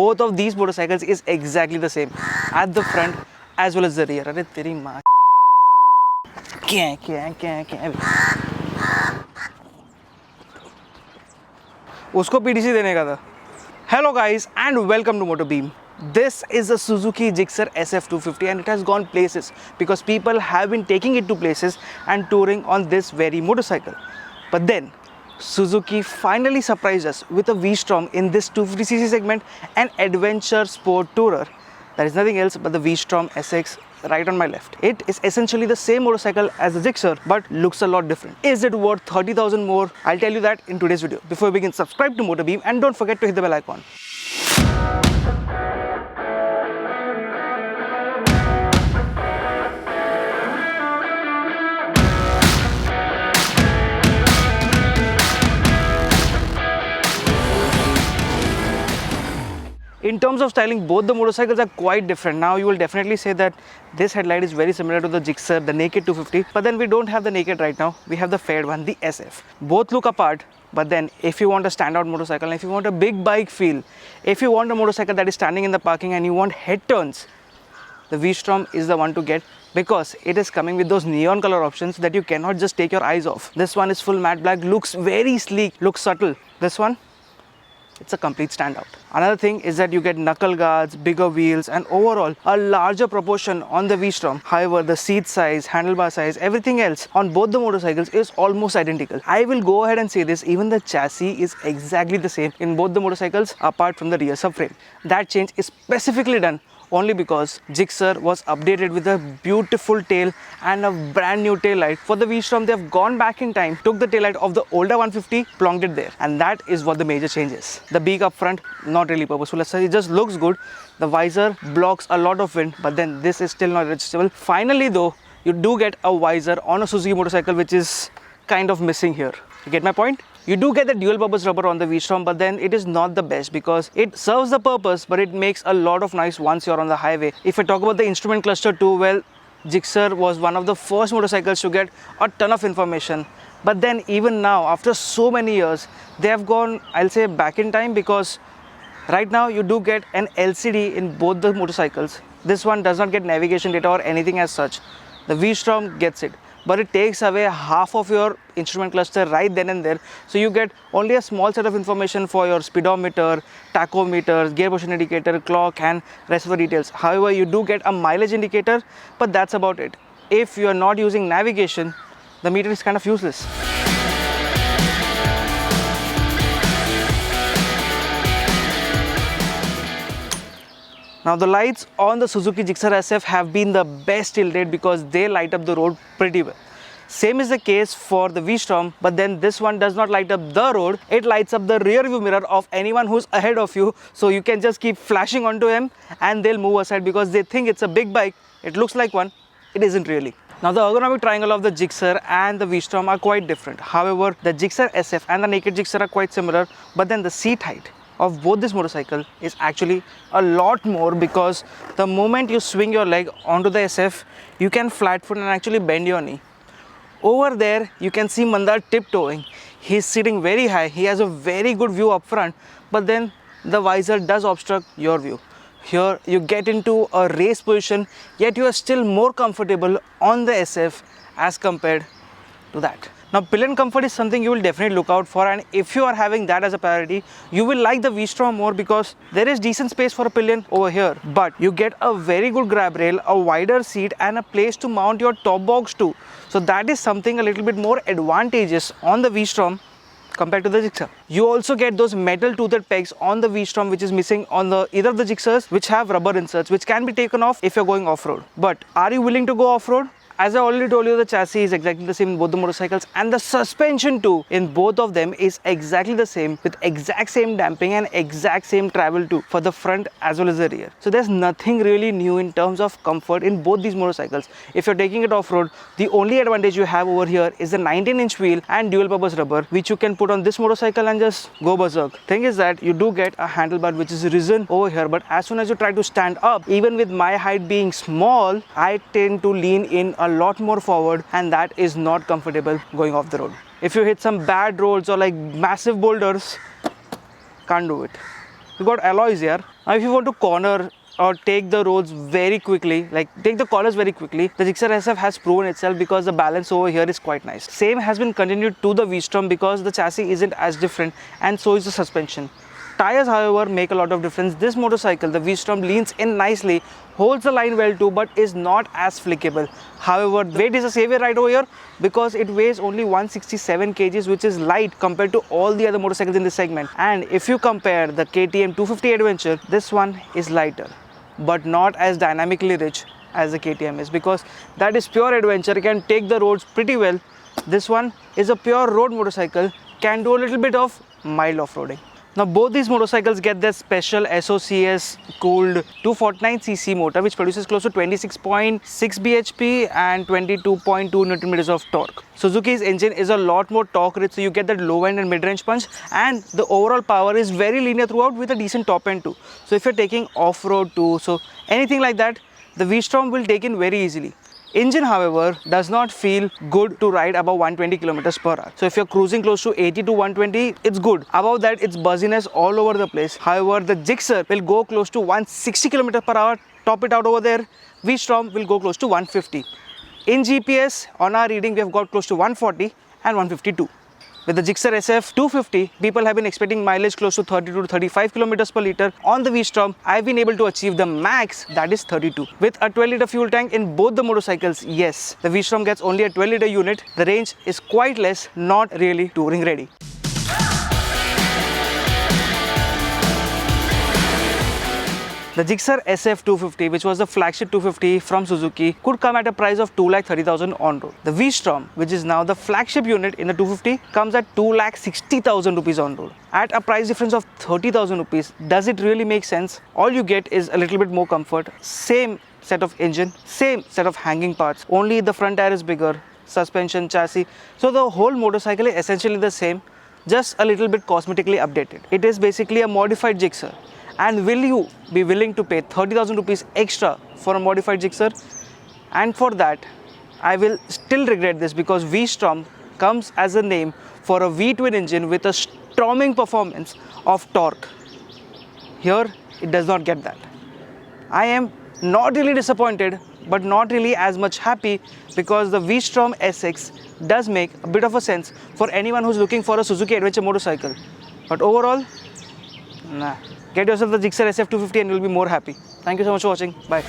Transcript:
Both of these motorcycles is exactly the same at the front as well as the rear. अरे तेरी माँ क्या उसको PDC देने का था. Hello guys and welcome to MotorBeam. This is a Suzuki Gixxer SF 250 and it has gone places because people have been taking it to places and touring on this very motorcycle. But then Suzuki finally surprised us with a V-Strom in this 250cc segment, an adventure sport tourer. That is nothing else but the V-Strom SX right on my left. It is essentially the same motorcycle as the Gixxer but looks a lot different. Is it worth 30,000 more? I'll tell you that in today's video. Before we begin, subscribe to MotorBeam and don't forget to hit the bell icon. In terms of styling, both the motorcycles are quite different. Now you will definitely say that this headlight is very similar to the Gixxer, the naked 250, but then we don't have the naked right now. We have the faired one, the SF. Both look apart, but then if you want a standout motorcycle, if you want a big bike feel, if you want a motorcycle that is standing in the parking and you want head turns, the V-Strom is the one to get because it is coming with those neon color options that you cannot just take your eyes off. This one is full matte black, looks very sleek, looks subtle. This one, it's a complete standout. Another thing is that you get knuckle guards, bigger wheels and overall a larger proportion on the V-Strom. However, the seat size, handlebar size, everything else on both the motorcycles is almost identical. I will go ahead and say this, even the chassis is exactly the same in both the motorcycles apart from the rear subframe. That change is specifically done only because Gixxer was updated with a beautiful tail and a brand new tail light. For the V-Strom, they have gone back in time, took the tail light of the older 150, plonked it there. And that is what the major change is. The beak up front, not really purposeful as such, it just looks good. The visor blocks a lot of wind, but then this is still not adjustable. Finally though, you do get a visor on a Suzuki motorcycle which is kind of missing here. You get my point? You do get the dual purpose rubber on the V-Strom, but then it is not the best because it serves the purpose but it makes a lot of noise once you're on the highway. If I talk about the instrument cluster too, well, Gixxer was one of the first motorcycles to get a ton of information. But then even now, after so many years, they have gone, I'll say, back in time because right now you do get an LCD in both the motorcycles. This one does not get navigation data or anything as such. The V-Strom gets it, but it takes away half of your instrument cluster right then and there. So you get only a small set of information for your speedometer, tachometer, gear position indicator, clock and rest of the details. However, you do get a mileage indicator, but that's about it. If you are not using navigation, the meter is kind of useless. Now the lights on the Suzuki Gixxer SF have been the best till date because they light up the road pretty well. Same is the case for the V-Strom, but then this one does not light up the road. It lights up the rear view mirror of anyone who's ahead of you. So you can just keep flashing onto him and they'll move aside because they think it's a big bike. It looks like one, it isn't really. Now the ergonomic triangle of the Gixxer and the V-Strom are quite different. However, the Gixxer SF and the naked Gixxer are quite similar, but then the seat height of both this motorcycle is actually a lot more because the moment you swing your leg onto the SF, you can flat foot and actually bend your knee. Over there, you can see Mandar tiptoeing. He's sitting very high. He has a very good view up front, but then the visor does obstruct your view. Here, you get into a race position, yet you are still more comfortable on the SF as compared to that. Now, pillion comfort is something you will definitely look out for, and if you are having that as a priority, you will like the V-Strom more because there is decent space for a pillion over here. But you get a very good grab rail, a wider seat and a place to mount your top box too. So that is something a little bit more advantageous on the V-Strom compared to the Gixxer. You also get those metal toothed pegs on the V-Strom which is missing on the either of the Gixxers, which have rubber inserts which can be taken off if you're going off-road. But are you willing to go off-road? As I already told you, the chassis is exactly the same in both the motorcycles and the suspension too in both of them is exactly the same with exact same damping and exact same travel too for the front as well as the rear. So there's nothing really new in terms of comfort in both these motorcycles. If you're taking it off-road, the only advantage you have over here is the 19-inch wheel and dual purpose rubber which you can put on this motorcycle and just go berserk. Thing is that you do get a handlebar which is risen over here, but as soon as you try to stand up, even with my height being small, I tend to lean in a lot more forward and that is not comfortable going off the road. If you hit some bad roads or like massive boulders, can't do it. You got alloys here. Now if you want to corner or take the roads very quickly, like take the corners very quickly, the Gixxer SF has proven itself because the balance over here is quite nice. Same has been continued to the V-Strom because the chassis isn't as different, and so is the suspension. Tires, however, make a lot of difference. This motorcycle, the V-Strom, leans in nicely, holds the line well too, but is not as flickable. However, weight is a savior right over here because it weighs only 167 kgs, which is light compared to all the other motorcycles in this segment. And if you compare the KTM 250 Adventure, this one is lighter, but not as dynamically rich as the KTM is, because that is pure adventure, can take the roads pretty well. This one is a pure road motorcycle, can do a little bit of mild off-roading. Now both these motorcycles get their special SOCS cooled 249cc motor, which produces close to 26.6 bhp and 22.2 Nm of torque. Suzuki's engine is a lot more torque rich, so you get that low end and mid range punch, and the overall power is very linear throughout with a decent top end too. So if you're taking off-road too, so anything like that, the V-Strom will take in very easily. Engine, however, does not feel good to ride above 120 km/h. So if you're cruising close to 80 to 120, it's good. Above that, it's buzziness all over the place. However, the Gixxer will go close to 160 km/h, top it out over there. V-Strom will go close to 150. In GPS, on our reading, we have got close to 140 and 152. With the Gixxer SF 250, people have been expecting mileage close to 32 to 35 km/L. On the V-Strom, I've been able to achieve the max, that is 32. With a 12-litre fuel tank in both the motorcycles, yes, the V-Strom gets only a 12-litre unit. The range is quite less, not really touring ready. The Gixxer SF 250, which was the flagship 250 from Suzuki, could come at a price of 2,30,000 on road. The V-Strom, which is now the flagship unit in the 250, comes at 2,60,000 rupees on road. At a price difference of 30,000 rupees, does it really make sense? All you get is a little bit more comfort, same set of engine, same set of hanging parts, only the front tire is bigger, suspension, chassis. So the whole motorcycle is essentially the same, just a little bit cosmetically updated. It is basically a modified Gixxer. And will you be willing to pay 30,000 rupees extra for a modified Gixxer? And for that, I will still regret this, because V-Strom comes as a name for a V-twin engine with a storming performance of torque. Here, it does not get that. I am not really disappointed, but not really as much happy, because the V-Strom SX does make a bit of a sense for anyone who's looking for a Suzuki adventure motorcycle. But overall, nah. Get yourself the Gixxer SF 250 and you'll be more happy. Thank you so much for watching. Bye.